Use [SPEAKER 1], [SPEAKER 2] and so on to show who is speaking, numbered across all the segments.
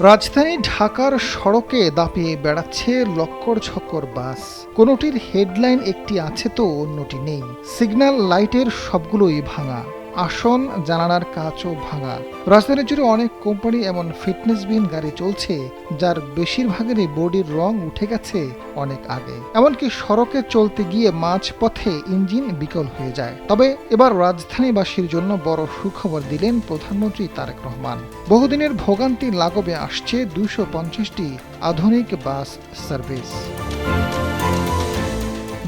[SPEAKER 1] রাজধানী ঢাকার সড়কে দাপিয়ে বেড়াচ্ছে লক্কর ঝক্কর বাস। কোনোটির হেডলাইন একটি আছে তো অন্যটি নেই। সিগন্যাল লাইটের সবগুলোই ভাঙা, আসন জানালার কাচও ভাঙা। রাজধানী জুড়ে অনেক কোম্পানি এমন ফিটনেসবিহীন গাড়ি চলছে যার বেশিরভাগেরই বডির রং উঠে গেছে অনেক আগে। এমনকি সড়কে চলতে গিয়ে মাঝপথে ইঞ্জিন বিকল হয়ে যায়। তবে এবার রাজধানীবাসীর জন্য বড় সুখবর দিলেন প্রধানমন্ত্রী তারেক রহমান। বহুদিনের ভোগান্তি লাঘবে আসছে ২৫০টি আধুনিক বাস সার্ভিস।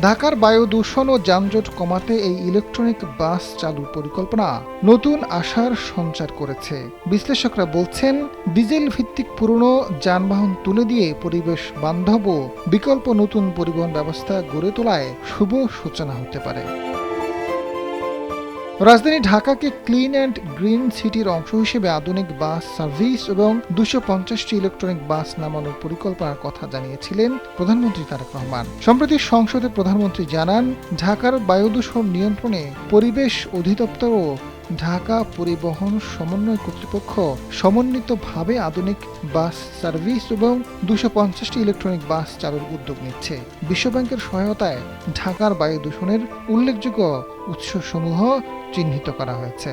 [SPEAKER 1] ঢাকার বায়ু দূষণ ও যানজট কমাতে এই ইলেকট্রনিক বাস চালুর পরিকল্পনা নতুন আশার সঞ্চার করেছে। বিশ্লেষকরা বলছেন, ডিজেল ভিত্তিক পুরনো যানবাহন তুলে দিয়ে পরিবেশ বান্ধব ও বিকল্প নতুন পরিবহন ব্যবস্থা গড়ে তোলায় শুভ সূচনা হতে পারে। রাজধানী ঢাকাকে ক্লিন অ্যান্ড গ্রিন সিটির অংশ হিসেবে আধুনিক বাস সার্ভিস এবং ২৫০টি ইলেকট্রনিক বাস নামানোর পরিকল্পনার কথা জানিয়েছিলেন প্রধানমন্ত্রী তারেক রহমান। সম্প্রতি সংসদে প্রধানমন্ত্রী জানান, ঢাকার বায়ু দূষণ নিয়ন্ত্রণে পরিবেশ অধিদপ্তর ও ঢাকা পরিবহন সমন্বয় কর্তৃপক্ষ সমন্বিতভাবে আধুনিক বাস সার্ভিস এবং ২৫০টি ইলেকট্রনিক বাস চালুর উদ্যোগ নিচ্ছে। বিশ্বব্যাংকের সহায়তায় ঢাকার বায়ু দূষণের উল্লেখযোগ্য উৎসসমূহ চিহ্নিত করা হয়েছে।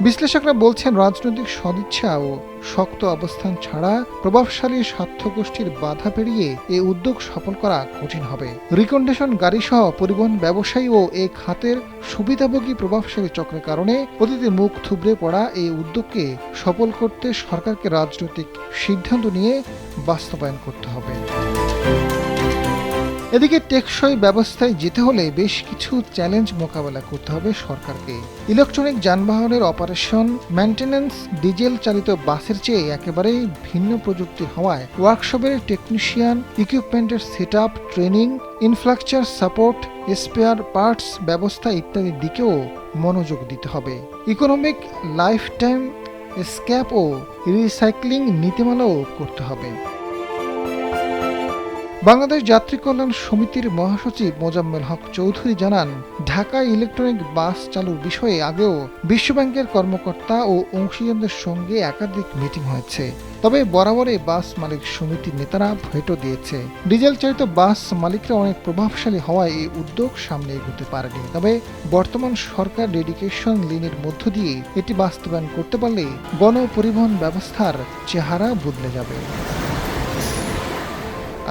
[SPEAKER 1] বিশ্লেষকরা বলছেন, রাজনৈতিক সদিচ্ছা ও শক্ত অবস্থান ছাড়া প্রভাবশালী স্বার্থগোষ্ঠীর বাধা পেরিয়ে এ উদ্যোগ সফল করা কঠিন হবে। রিকন্ডিশন গাড়িসহ পরিবহন ব্যবসায়ী ও এ খাতের সুবিধাভোগী প্রভাবশালী চক্রের কারণে অতীতে মুখ থুবড়ে পড়া এই উদ্যোগকে সফল করতে সরকারকে রাজনৈতিক সিদ্ধান্ত নিয়ে বাস্তবায়ন করতে হবে। এদিকে টেকসই ব্যবস্থায় যেতে হলে বেশ কিছু চ্যালেঞ্জ মোকাবেলা করতে হবে সরকারকে। ইলেকট্রনিক যানবাহনের অপারেশন মেইনটেন্যান্স ডিজেল চালিত বাসের চেয়ে একেবারেই ভিন্ন প্রযুক্তির হওয়ায় ওয়ার্কশপের টেকনিশিয়ান, ইকুইপমেন্টের setup, training, infrastructure support, spare parts ব্যবস্থা ইত্যাদির দিকেও মনোযোগ দিতে হবে। ইকোনমিক লাইফ টাইম স্ক্র্যাপ ও রিসাইক্লিং নীতিমালাও করতে হবে। বাংলাদেশ যাত্রী কল্যাণ সমিতির মহাসচিব মোজাম্মেল হক চৌধুরী জানান, ঢাকায় ইলেকট্রনিক বাস চালুর বিষয়ে আগেও বিশ্বব্যাংকের কর্মকর্তা ও অংশীদারদের সঙ্গে একাধিক মিটিং হয়েছে। তবে বরাবরই বাস মালিক সমিতির নেতারা ভেটো দিয়েছে। ডিজেল চালিত বাস মালিকরা অনেক প্রভাবশালী হওয়ায় এই উদ্যোগ সামনে এগোতে পারেনি। তবে বর্তমান সরকার ডেডিকেশন লিনের মধ্য দিয়ে এটি বাস্তবায়ন করতে পারলে গণপরিবহন ব্যবস্থার চেহারা বদলে যাবে।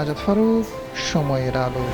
[SPEAKER 1] আজাদ ফারুক, সময়ের আলো।